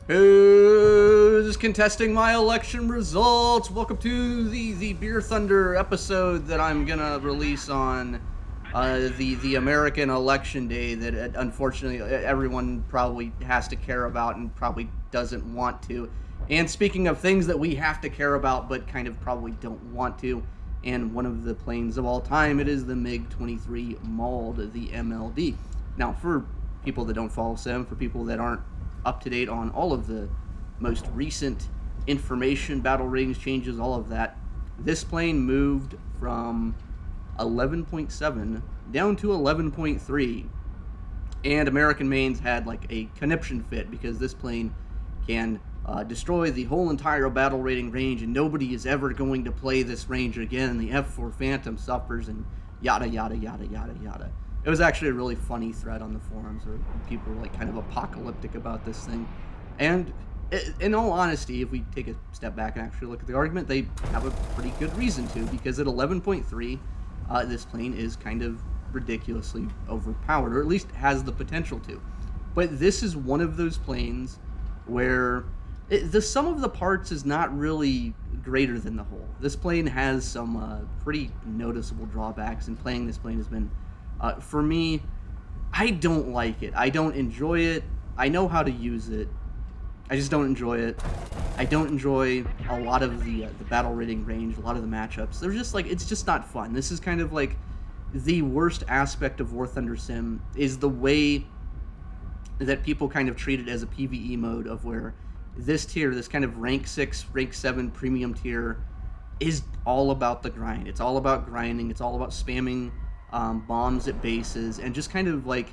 Who's contesting my election results? Welcome to the WarThunder episode that I'm gonna release on the American election day that unfortunately everyone probably has to care about and probably doesn't want to. And speaking of things that we have to care about but kind of probably don't want to, and one of the planes of all time, it is the Mig-23 MLD, the MLD. Now, for people that don't follow sim, for people that aren't up to date on all of the most recent information, battle ratings changes, all of that, this plane moved from 11.7 down to 11.3, and American mains had like a conniption fit because this plane can destroy the whole entire battle rating range, and nobody is ever going to play this range again, and the F4 Phantom suffers, and yada yada yada yada yada. It was actually a really funny thread on the forums where people were like kind of apocalyptic about this thing. And in all honesty, if we take a step back and actually look at the argument, they have a pretty good reason to, because at 11.3, this plane is kind of ridiculously overpowered, or at least has the potential to. But this is one of those planes where the sum of the parts is not really greater than the whole. This plane has some pretty noticeable drawbacks, and playing this plane has been, for me, I don't like it. I don't enjoy it. I know how to use it. I just don't enjoy it. I don't enjoy a lot of the battle rating range, a lot of the matchups. They're just like, it's just not fun. This is kind of like the worst aspect of WarThunder Sim, is the way that people kind of treat it as a PvE mode, of where this tier, this kind of rank 6, rank 7 premium tier, is all about the grind. It's all about grinding. It's all about spamming bombs at bases, and just kind of like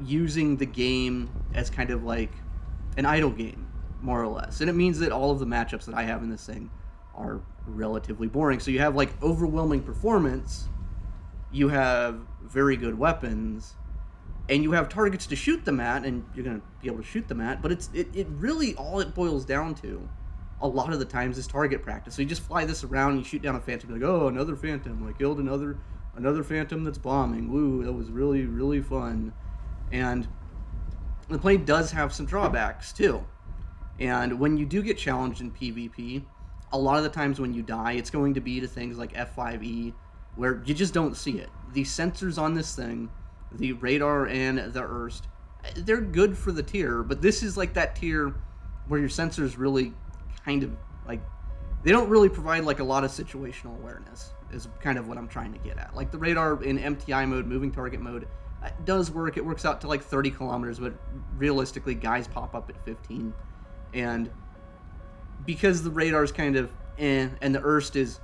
using the game as kind of like an idle game, more or less. And it means that all of the matchups that I have in this thing are relatively boring. So you have like overwhelming performance, you have very good weapons, and you have targets to shoot them at, and you're going to be able to shoot them at, but it really, all it boils down to a lot of the times is target practice. So you just fly this around and you shoot down a Phantom, like, oh, another Phantom, I killed another Phantom that's bombing, woo, that was really, really fun. And the plane does have some drawbacks too. And when you do get challenged in PvP, a lot of the times when you die, it's going to be to things like F5E, where you just don't see it. The sensors on this thing, the radar and the ERST, they're good for the tier, but this is like that tier where your sensors really kind of like, they don't really provide like a lot of situational awareness, is kind of what I'm trying to get at. Like the radar in MTI mode, moving target mode, does work. It works out to like 30 kilometers, but realistically guys pop up at 15. And because the radar is kind of and the ERST is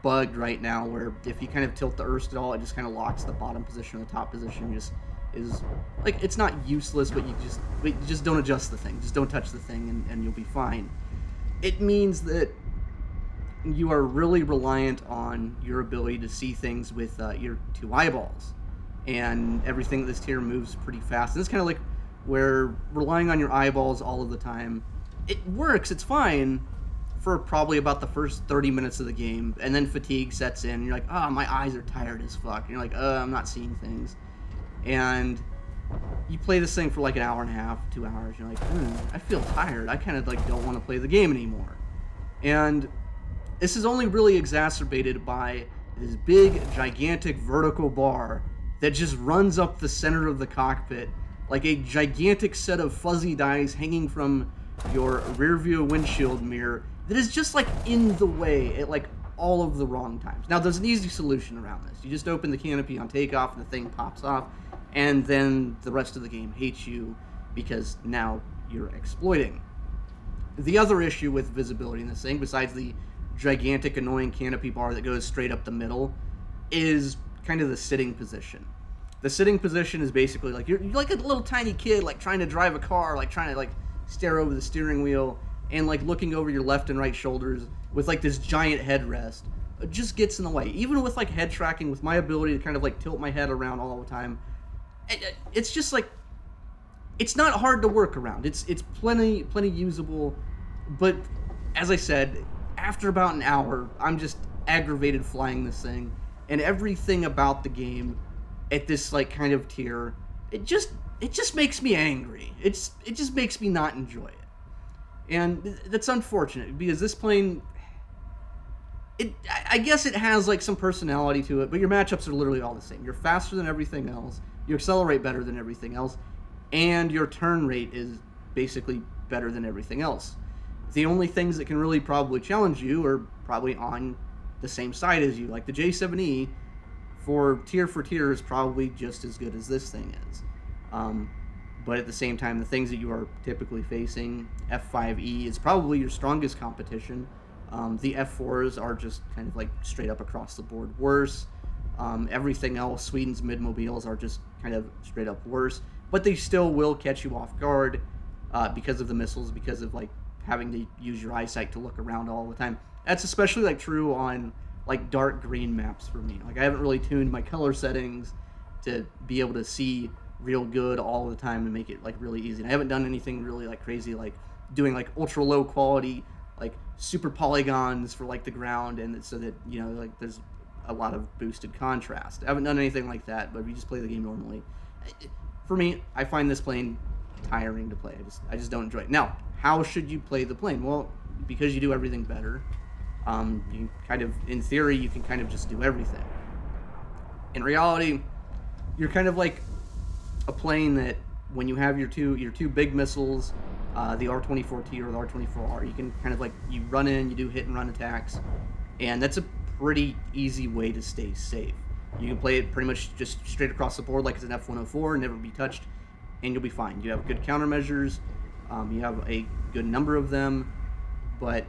bugged right now, where if you kind of tilt the ERST at all, it just kind of locks the bottom position or the top position. Just is like, it's not useless, but you just don't adjust the thing. Just don't touch the thing, and you'll be fine. It means that you are really reliant on your ability to see things with your two eyeballs, and everything in this tier moves pretty fast. And it's kind of like where relying on your eyeballs all of the time, it works, it's fine for probably about the first 30 minutes of the game, and then fatigue sets in, and you're like, oh, my eyes are tired as fuck, and you're like, I'm not seeing things. And you play this thing for like an hour and a half, 2 hours, you're like, I feel tired, I kind of like don't want to play the game anymore. And this is only really exacerbated by this big, gigantic vertical bar that just runs up the center of the cockpit like a gigantic set of fuzzy dice hanging from your rear view windshield mirror that is just like in the way at like all of the wrong times. Now, there's an easy solution around this. You just open the canopy on takeoff and the thing pops off, and then the rest of the game hates you because now you're exploiting. The other issue with visibility in this thing, besides the gigantic annoying canopy bar that goes straight up the middle, is kind of the sitting position. The sitting position is basically like you're like a little tiny kid like trying to drive a car, like trying to like stare over the steering wheel and like looking over your left and right shoulders with like this giant headrest. It just gets in the way. Even with like head tracking, with my ability to kind of like tilt my head around all the time, it's just like, it's not hard to work around. It's plenty usable, but as I said, after about an hour, I'm just aggravated flying this thing, and everything about the game at this like kind of tier, it just makes me angry. It just makes me not enjoy it. And that's unfortunate because this plane, I guess it has like some personality to it, but your matchups are literally all the same. You're faster than everything else, you accelerate better than everything else, and your turn rate is basically better than everything else. The only things that can really probably challenge you are probably on the same side as you. Like the J7E, for tier is probably just as good as this thing is. But at the same time, the things that you are typically facing, F5E is probably your strongest competition. The F4s are just kind of like straight up across the board worse. Everything else, Sweden's mid-mobiles are just kind of straight up worse. But they still will catch you off guard because of the missiles, because of like having to use your eyesight to look around all the time. That's especially like true on like dark green maps for me. Like I haven't really tuned my color settings to be able to see real good all the time and make it like really easy. And I haven't done anything really like crazy, like doing like ultra low quality, like super polygons for like the ground, and so that, you know, like there's a lot of boosted contrast. I haven't done anything like that, but if you just play the game normally, for me, I find this plane tiring to play. I just don't enjoy it. Now, how should you play the plane? Well, because you do everything better, you kind of, in theory, you can kind of just do everything. In reality, you're kind of like a plane that when you have your two big missiles, the R-24T or the R-24R, you can kind of like, you run in, you do hit and run attacks, and that's a pretty easy way to stay safe. You can play it pretty much just straight across the board like it's an F-104, never be touched, and you'll be fine. You have good countermeasures, you have a good number of them, but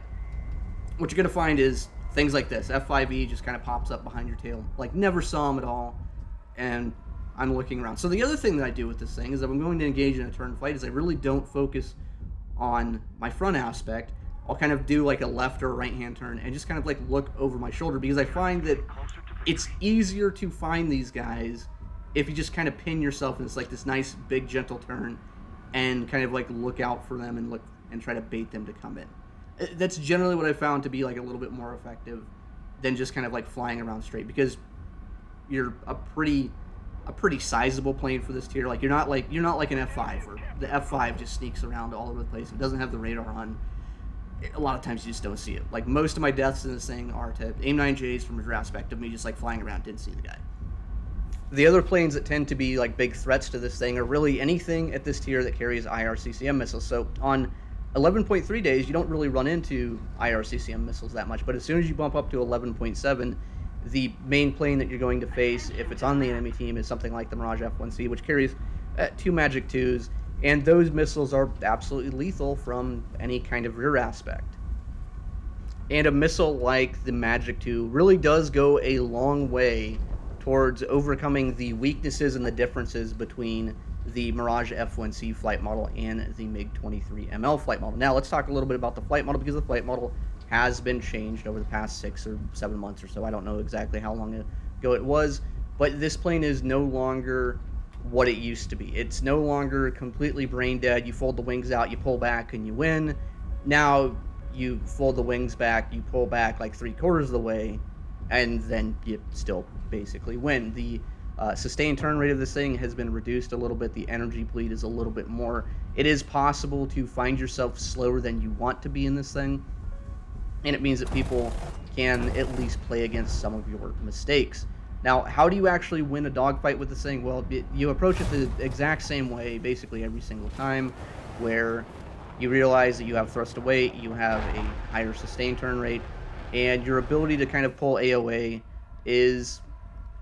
what you're going to find is things like this. F5E just kind of pops up behind your tail. Like, never saw him at all, and I'm looking around. So the other thing that I do with this thing is if I'm going to engage in a turn fight is I really don't focus on my front aspect. I'll kind of do like a left or a right-hand turn and just kind of like look over my shoulder, because I find that it's easier to find these guys if you just kind of pin yourself in this nice big gentle turn and kind of like look out for them and look and try to bait them to come in. That's generally what I found to be like a little bit more effective than just kind of like flying around straight, because you're a pretty sizable plane for this tier. Like you're not like an F5 where the F5 just sneaks around all over the place. It doesn't have the radar on. A lot of times you just don't see it. Like most of my deaths in this thing are to AIM-9Js from a aspect of me just like flying around, didn't see the guy. The other planes that tend to be like big threats to this thing are really anything at this tier that carries IRCCM missiles. So on 11.3 days, you don't really run into IRCCM missiles that much, but as soon as you bump up to 11.7, the main plane that you're going to face, if it's on the enemy team, is something like the Mirage F1C, which carries 2 Magic 2s, and those missiles are absolutely lethal from any kind of rear aspect. And a missile like the Magic 2 really does go a long way towards overcoming the weaknesses and the differences between the Mirage F1C flight model and the MiG-23 ML flight model. Now let's talk a little bit about the flight model, because the flight model has been changed over the past 6 or 7 months or so. I don't know exactly how long ago it was, but this plane is no longer what it used to be. It's no longer completely brain dead. You fold the wings out, you pull back, and you win. Now you fold the wings back, you pull back like 3/4 of the way, and then you still basically win. The sustained turn rate of this thing has been reduced a little bit. The energy bleed is a little bit more. It is possible to find yourself slower than you want to be in this thing, and it means that people can at least play against some of your mistakes. Now, how do you actually win a dogfight with this thing? Well, you approach it the exact same way basically every single time, where you realize that you have thrust to weight, you have a higher sustained turn rate, and your ability to kind of pull AOA is,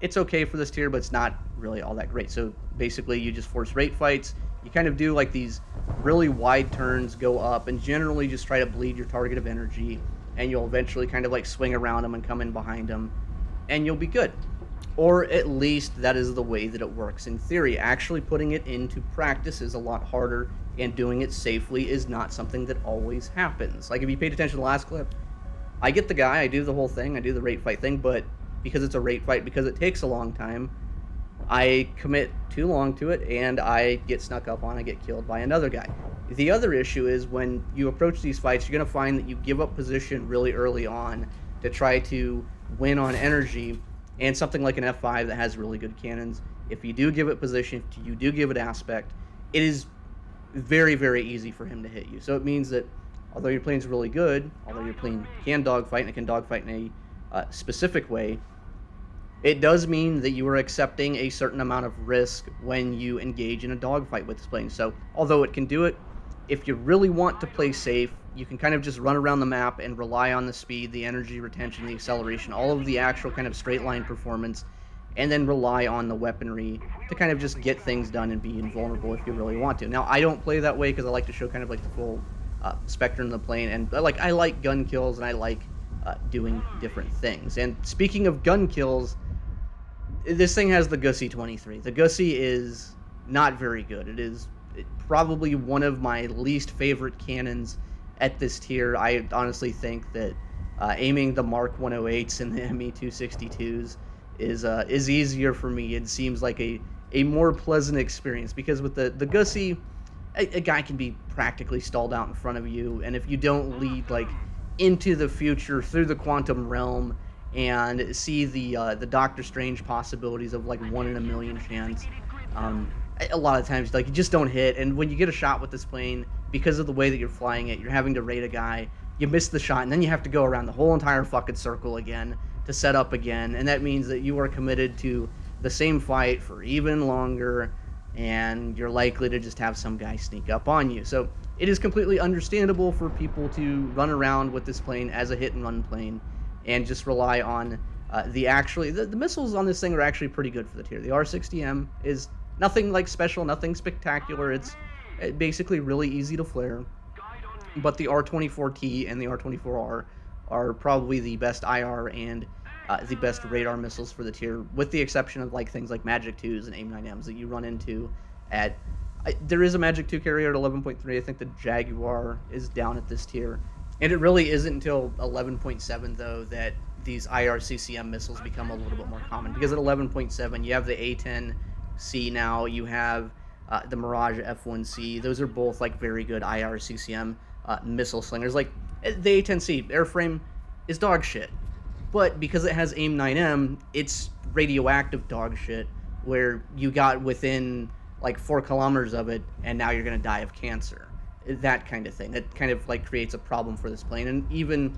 it's okay for this tier, but it's not really all that great. So basically you just force rate fights. You kind of do like these really wide turns, go up, and generally just try to bleed your target of energy, and you'll eventually kind of like swing around them and come in behind them, and you'll be good. Or at least that is the way that it works in theory. Actually putting it into practice is a lot harder, and doing it safely is not something that always happens. Like if you paid attention to the last clip, I get the guy, I do the whole thing, I do the rate fight thing, but because it's a rate fight, because it takes a long time, I commit too long to it, and I get snuck up on, I get killed by another guy. The other issue is when you approach these fights, you're going to find that you give up position really early on to try to win on energy, and something like an F5 that has really good cannons, if you do give it position, if you do give it aspect, it is very, very easy for him to hit you. So it means that although your plane's really good, although your plane can dogfight and it can dogfight in a specific way, it does mean that you are accepting a certain amount of risk when you engage in a dogfight with this plane. So although it can do it, if you really want to play safe, you can kind of just run around the map and rely on the speed, the energy retention, the acceleration, all of the actual kind of straight line performance, and then rely on the weaponry to kind of just get things done and be invulnerable if you really want to. Now, I don't play that way because I like to show kind of like the full spectrum of the plane, and I like gun kills, and I like doing different things. And speaking of gun kills, this thing has the Gussie 23. The Gussie is not very good. It is probably one of my least favorite cannons at this tier. I honestly think that aiming the Mark 108s and the ME-262s is easier for me. It seems like a more pleasant experience, because with the Gussie, a guy can be practically stalled out in front of you, and if you don't lead like into the future through the quantum realm and see the Doctor Strange possibilities of like 1 in a million chance, a lot of times like you just don't hit. And when you get a shot with this plane, because of the way that you're flying it, you're having to raid a guy, you miss the shot, and then you have to go around the whole entire fucking circle again to set up again, and that means that you are committed to the same fight for even longer, and you're likely to just have some guy sneak up on you. So it is completely understandable for people to run around with this plane as a hit and run plane and just rely on the missiles on this thing are actually pretty good for the tier. The R60M is nothing like special, nothing spectacular. It's basically really easy to flare, but the R24T and the R24R are probably the best IR and the best radar missiles for the tier, with the exception of like things like Magic 2s and AIM-9Ms that you run into at... there is a Magic 2 carrier at 11.3. I think the Jaguar is down at this tier. And it really isn't until 11.7, though, that these IRCCM missiles become a little bit more common. Because at 11.7, you have the A-10C now, you have the Mirage F-1C. Those are both like very good IRCCM missile slingers. Like the A-10C airframe is dog shit, but because it has AIM-9M, it's radioactive dog shit, where you got within like 4 kilometers of it and now you're gonna die of cancer. That kind of thing. That kind of like creates a problem for this plane. And even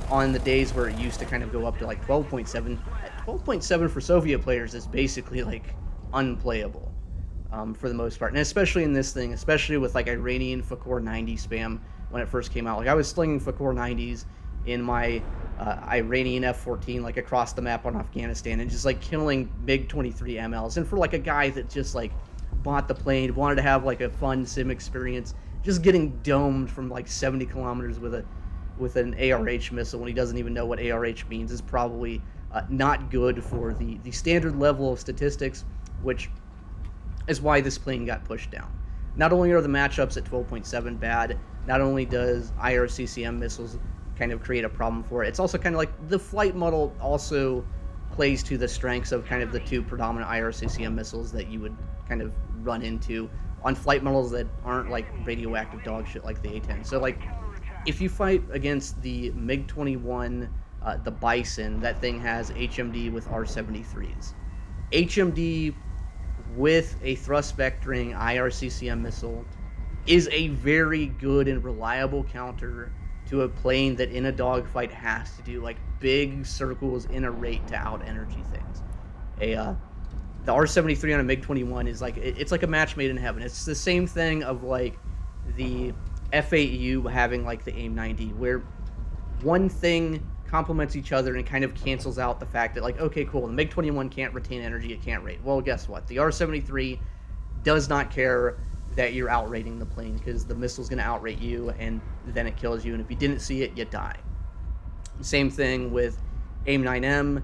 on the days where it used to kind of go up to like 12.7, 12.7 for Soviet players is basically like unplayable for the most part. And especially in this thing, especially with like Iranian Fakor 90 spam when it first came out. Like I was slinging Fakor 90s in my Iranian F-14 like across the map on Afghanistan and just like killing MiG-23 MLs. And for like a guy that just like bought the plane, wanted to have like a fun sim experience, just getting domed from like 70 kilometers with an ARH missile when he doesn't even know what ARH means is probably not good for the standard level of statistics, which is why this plane got pushed down. Not only are the matchups at 12.7 bad, not only does IRCCM missiles kind of create a problem for it, it's also kind of like the flight model also plays to the strengths of kind of the two predominant IRCCM missiles that you would kind of run into on flight models that aren't like radioactive dog shit like the A-10. So like if you fight against the MiG-21, the Bison, that thing has HMD with R-73s. HMD with a thrust vectoring IRCCM missile is a very good and reliable counter to a plane that in a dogfight has to do like big circles in a rate to out energy things. The R-73 on a MiG-21 is like, it's like a match made in heaven. It's the same thing of like the F-8U having like the AIM-90, where one thing complements each other and kind of cancels out the fact that like, okay, cool, the MiG-21 can't retain energy, it can't rate. Well, guess what? The R-73 does not care that you're outrating the plane, because the missile's going to outrate you and then it kills you, and if you didn't see it, you die. Same thing with AIM-9M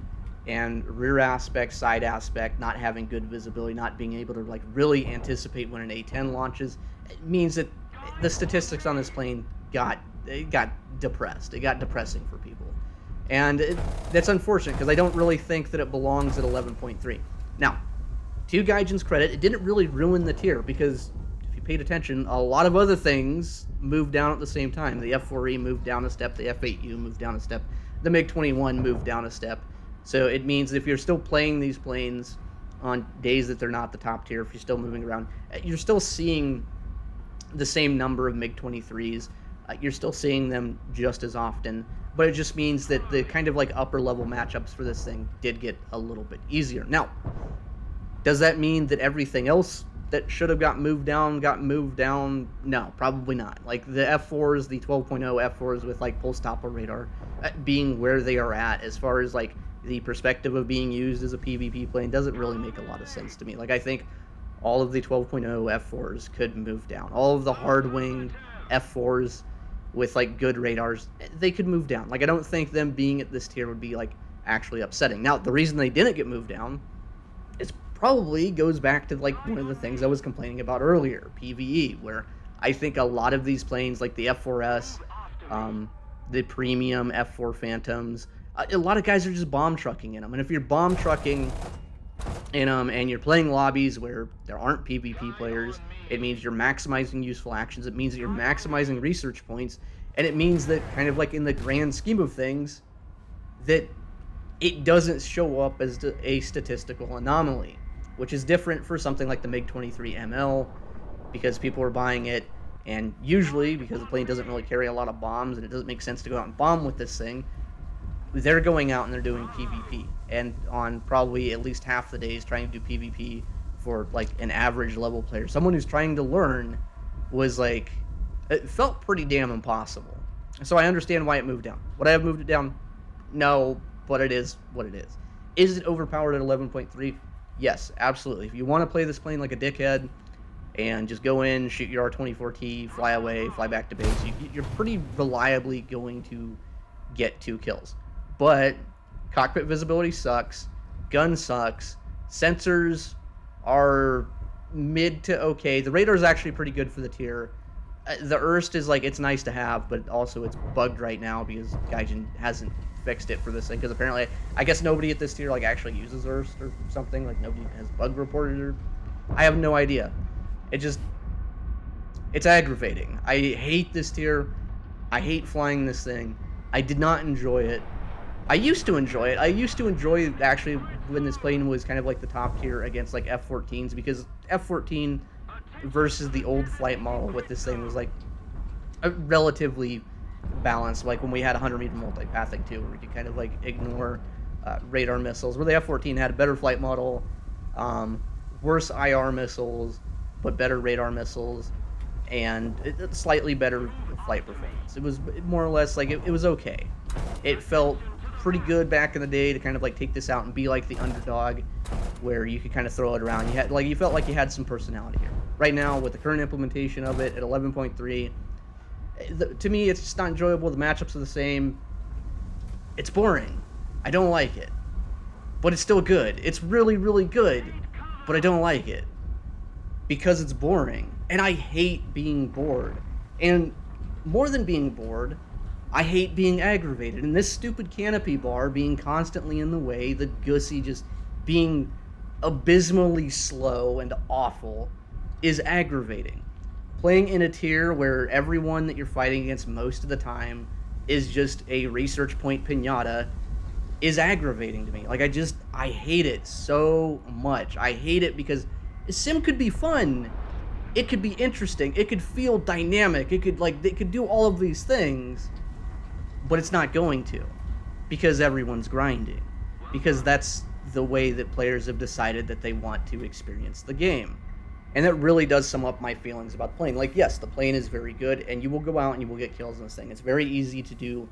and rear aspect, side aspect, not having good visibility, not being able to like really anticipate when an A-10 launches. It means that the statistics on this plane got depressed. It got depressing for people. And that's unfortunate, because I don't really think that it belongs at 11.3. Now, to Gaijin's credit, it didn't really ruin the tier, because if you paid attention, a lot of other things moved down at the same time. The F-4E moved down a step, the F-8U moved down a step, the MiG-21 moved down a step. So it means that if you're still playing these planes on days that they're not the top tier, if you're still moving around, you're still seeing the same number of MiG-23s. you're still seeing them just as often, but it just means that the kind of like upper level matchups for this thing did get a little bit easier. Now, does that mean that everything else that should have got moved down? No, probably not. Like the F4s, the 12.0 F4s with like pulse Doppler radar being where they are at as far as like the perspective of being used as a PvP plane doesn't really make a lot of sense to me. Like I think all of the 12.0 F4s could move down. All of the hard-winged F4s with like good radars, they could move down. Like I don't think them being at this tier would be like actually upsetting. Now, the reason they didn't get moved down is probably goes back to like one of the things I was complaining about earlier, PvE, where I think a lot of these planes like the F4S, the premium F4 Phantoms, a lot of guys are just bomb trucking in them. And if you're bomb trucking in them and you're playing lobbies where there aren't PvP players, it means you're maximizing useful actions. It means that you're maximizing research points. And it means that kind of like in the grand scheme of things, that it doesn't show up as a statistical anomaly, which is different for something like the Mig-23 ML, because people are buying it, and usually, because the plane doesn't really carry a lot of bombs and it doesn't make sense to go out and bomb with this thing, they're going out and they're doing PvP, and on probably at least half the days trying to do PvP for like an average level player. Someone who's trying to learn was like, it felt pretty damn impossible. So I understand why it moved down. Would I have moved it down? No, but it is what it is. Is it overpowered at 11.3? Yes, absolutely. If you want to play this plane like a dickhead and just go in, shoot your R-24T, fly away, fly back to base, you're pretty reliably going to get 2 kills. But cockpit visibility sucks, gun sucks, sensors are mid to okay. The radar is actually pretty good for the tier. The ERST is like, it's nice to have, but also it's bugged right now because Gaijin hasn't fixed it for this thing, because apparently, I guess nobody at this tier like actually uses ERST or something, like nobody has bug reported, or I have no idea. It's aggravating. I hate this tier. I hate flying this thing. I did not enjoy it. I used to enjoy it. I used to enjoy actually when this plane was kind of like the top tier against like F-14s, because F-14 versus the old flight model with this thing was like a relatively balanced, like when we had 100-meter multipathing too, where we could kind of like ignore radar missiles, where the F-14 had a better flight model, worse IR missiles, but better radar missiles, and slightly better flight performance. It was more or less like it was okay. It felt pretty good back in the day to kind of like take this out and be like the underdog, where you could kind of throw it around. You felt like you had some personality here. Right now, with the current implementation of it at 11.3, to me, it's just not enjoyable. The matchups are the same. It's boring. I don't like it. But it's still good. It's really, really good. But I don't like it. Because it's boring. And I hate being bored. And more than being bored, I hate being aggravated. And this stupid canopy bar being constantly in the way, the Gussie just being abysmally slow and awful, is aggravating. Playing in a tier where everyone that you're fighting against most of the time is just a research point pinata is aggravating to me. Like, I hate it so much. I hate it because Sim could be fun. It could be interesting. It could feel dynamic. It could do all of these things, but it's not going to, because everyone's grinding. Because that's the way that players have decided that they want to experience the game. And that really does sum up my feelings about playing. Like, yes, the plane is very good, and you will go out and you will get kills in this thing. It's very easy to do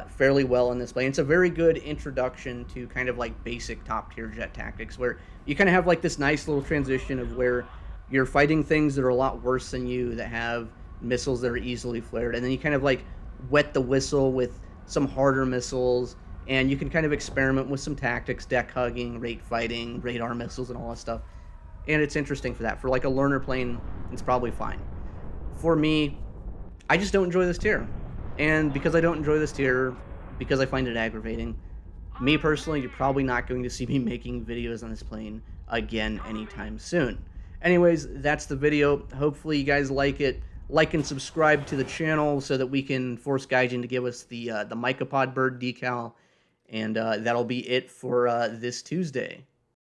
fairly well in this plane. It's a very good introduction to kind of like basic top-tier jet tactics, where you kind of have like this nice little transition of where you're fighting things that are a lot worse than you, that have missiles that are easily flared, and then you kind of like wet the whistle with some harder missiles, and you can kind of experiment with some tactics, deck hugging, rate fighting, radar missiles, and all that stuff. And it's interesting for that. For like a learner plane, it's probably fine. For me, I just don't enjoy this tier. And because I don't enjoy this tier, because I find it aggravating, me personally, you're probably not going to see me making videos on this plane again anytime soon. Anyways, that's the video. Hopefully you guys like it. Like and subscribe to the channel so that we can force Gaijin to give us the Mycopod bird decal. And that'll be it for this Tuesday.